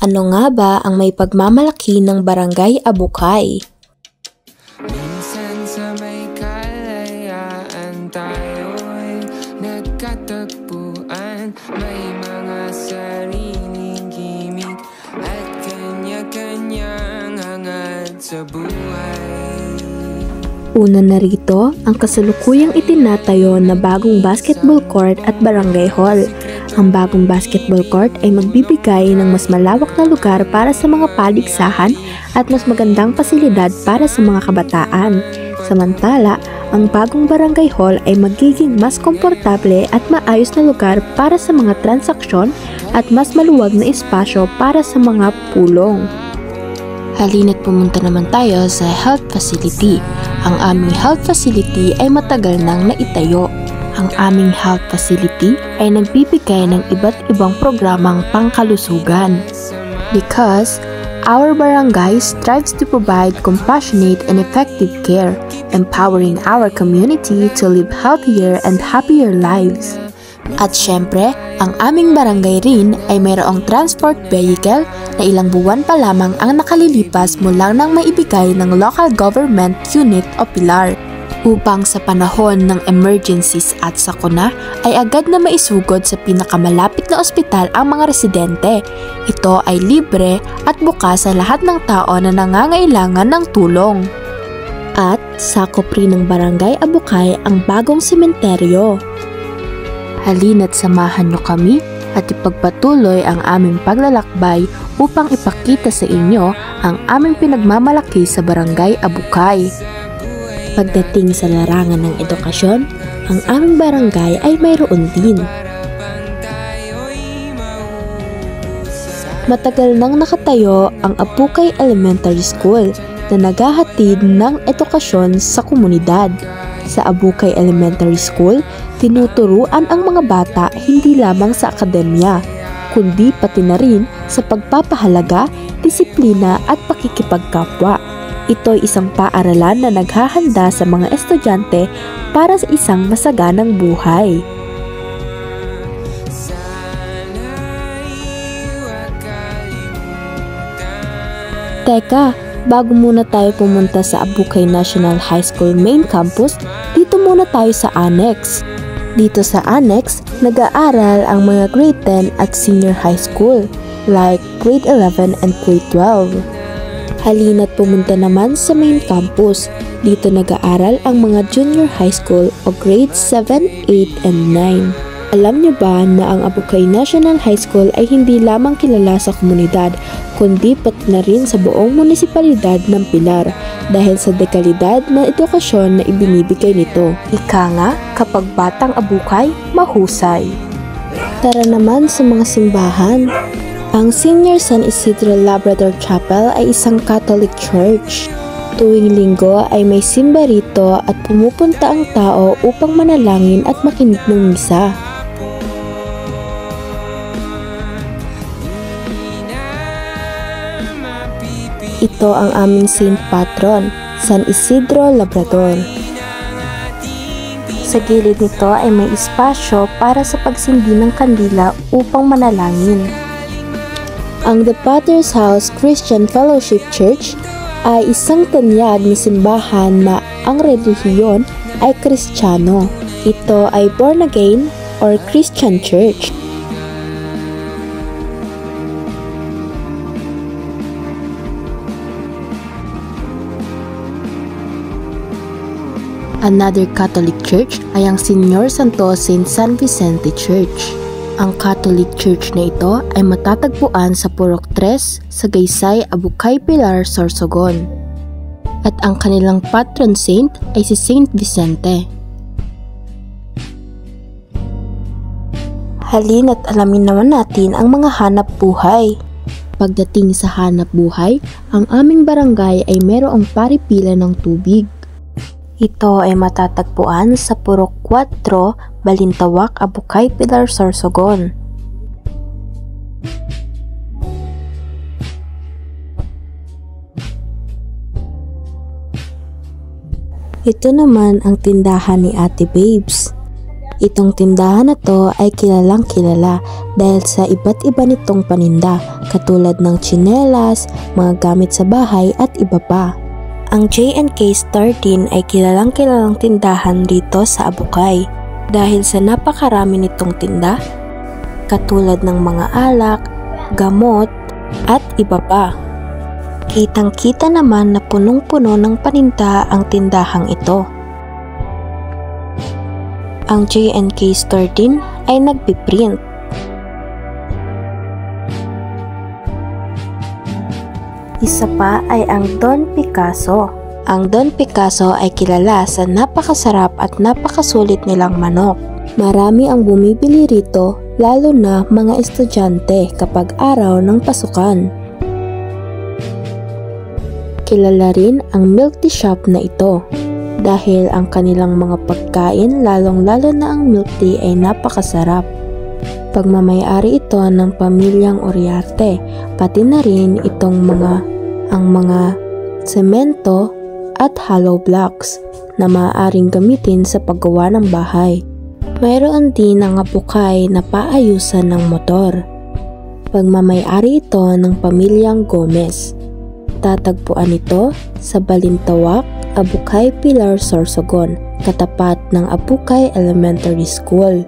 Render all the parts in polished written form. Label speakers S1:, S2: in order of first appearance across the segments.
S1: Ano nga ba ang may pagmamalaki ng Barangay Abukay?
S2: Minsan sa may kalayaan tayo'y nagkatagpuan. May mga sariling gimik at kanya-kanyang hangad sa buhay.
S1: Una na rito ang kasalukuyang itinatayo na bagong basketball court at barangay hall. Ang bagong basketball court ay magbibigay ng mas malawak na lugar para sa mga paligsahan at mas magandang pasilidad para sa mga kabataan. Samantala, ang bagong barangay hall ay magiging mas komportable at maayos na lugar para sa mga transaksyon at mas maluwag na espasyo para sa mga pulong. Halina't pumunta naman tayo sa health facility. Ang aming health facility ay matagal nang naitayo. Ang aming health facility ay nagbibigay ng iba't ibang programang pangkalusugan. Because our barangay strives to provide compassionate and effective care, empowering our community to live healthier and happier lives. At syempre, ang aming barangay rin ay mayroong transport vehicle na ilang buwan pa lamang ang nakalilipas mula nang maibigay ng local government unit o pilar. Upang sa panahon ng emergencies at sakuna ay agad na maisugod sa pinakamalapit na ospital ang mga residente. Ito ay libre at bukas sa lahat ng tao na nangangailangan ng tulong. At sakop rin ng Barangay Abukay ang bagong sementeryo. Halina't samahan nyo kami at ipagpatuloy ang aming paglalakbay upang ipakita sa inyo ang aming pinagmamalaki sa Barangay Abukay. Pagdating sa larangan ng edukasyon, ang aming barangay ay mayroon din. Matagal nang nakatayo ang Abukay Elementary School na naghahatid ng edukasyon sa komunidad. Sa Abukay Elementary School, tinuturuan ang mga bata hindi lamang sa akademya, kundi pati na rin sa pagpapahalaga, disiplina at pakikipagkapwa. Ito ay isang paaralan na naghahanda sa mga estudyante para sa isang masaganang buhay. Teka, bago muna tayo pumunta sa Abukay National High School main campus, dito muna tayo sa Annex. Dito sa Annex, nag-aaral ang mga grade 10 at senior high school, like grade 11 and grade 12. Halina't pumunta naman sa main campus. Dito nag-aaral ang mga junior high school o grades 7, 8, and 9. Alam niyo ba na ang Abukay National High School ay hindi lamang kilala sa komunidad, kundi pati na rin sa buong munisipalidad ng Pilar dahil sa dekalidad na edukasyon na ibinibigay nito. Ika nga, kapag batang Abukay, mahusay. Tara naman sa mga simbahan. Ang Senior San Isidro Labrador Chapel ay isang Catholic church. Tuwing linggo ay may simba rito at pumupunta ang tao upang manalangin at makinig ng misa. Ito ang aming Saint Patron, San Isidro Labrador. Sa gilid nito ay may espasyo para sa pagsindi ng kandila upang manalangin. Ang The Potter's House Christian Fellowship Church ay isang tanyag na simbahan na ang relihiyon ay Kristiyano. Ito ay born again or Christian church. Another Catholic church ay ang Señor Santos Saint San Vicente Church. Ang Catholic Church na ito ay matatagpuan sa Purok 3, Sagaysay, Abukay, Pilar, Sorsogon. At ang kanilang patron saint ay si Saint Vicente. Halina't alamin naman natin ang mga hanap buhay. Pagdating sa hanap buhay, ang aming barangay ay mayroong paripila ng tubig. Ito ay matatagpuan sa Purok 4, Balintawak, Abukay, Pilar, Sorsogon. Ito naman ang tindahan ni Ate Babes. Itong tindahan na to ay kilalang kilala dahil sa iba't iba nitong paninda katulad ng tsinelas, mga gamit sa bahay at iba pa. Ang J&K Star Tin ay kilalang tindahan dito sa Abukay dahil sa napakarami nitong tinda katulad ng mga alak, gamot at iba pa. Kitang-kita naman na punong-puno ng paninda ang tindahang ito. Ang J&K Store din ay nagpiprint. Isa pa ay ang Don Picasso. Ang Don Picasso ay kilala sa napakasarap at napakasulit nilang manok. Marami ang bumibili rito lalo na mga estudyante kapag araw ng pasukan. Kilala rin ang milk tea shop na ito dahil ang kanilang mga pagkain lalong-lalo na ang milk tea ay napakasarap. Pagmamay-ari ito ng pamilyang Uriarte, pati na rin itong mga semento at hollow blocks na maaaring gamitin sa paggawa ng bahay. Mayroon din ang Abukay na paayusan ng motor. Pagmamay-ari ito ng pamilyang Gomez. Tatagpuan ito sa Balintawak, Abukay, Pilar, Sorsogon, katapat ng Abukay Elementary School.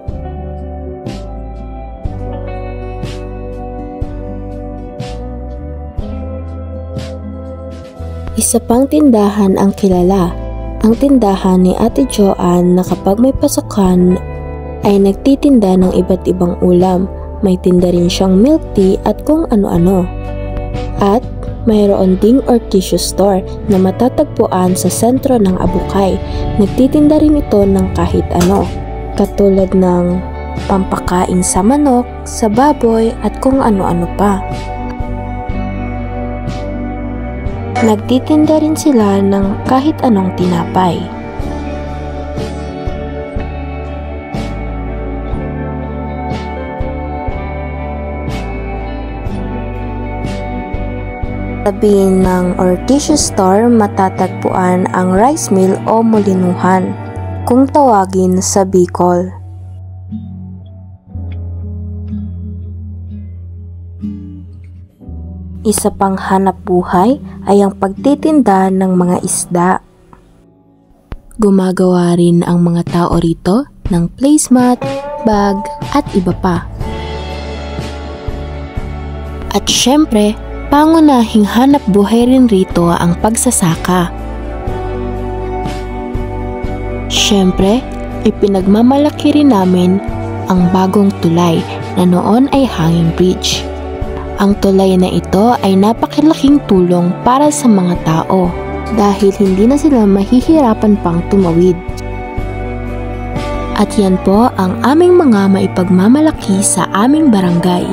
S1: Isa pang tindahan ang kilala, ang tindahan ni Ate Joanne na kapag may pasukan ay nagtitinda ng iba't ibang ulam. May tinda rin siyang milk tea at kung ano-ano. At mayroon ding Orticio Store na matatagpuan sa sentro ng Abukay. Nagtitinda rin ito ng kahit ano, katulad ng pampakain sa manok, sa baboy at kung ano-ano pa. Nagtitinda rin sila ng kahit anong tinapay. Tabi ng Orticio Store matatagpuan ang rice mill o molinuhan, kung tawagin sa Bicol. Isa pang hanap buhay ay ang pagtitinda ng mga isda. Gumagawa rin ang mga tao rito ng placemat, bag at iba pa. At syempre, pangunahing hanap buhay rin rito ang pagsasaka. Syempre, ipinagmamalaki rin namin ang bagong tulay na noon ay hanging bridge. Ang tulay na ito ay napakilaking tulong para sa mga tao dahil hindi na sila mahihirapan pang tumawid. At yan po ang aming mga maipagmamalaki sa aming barangay.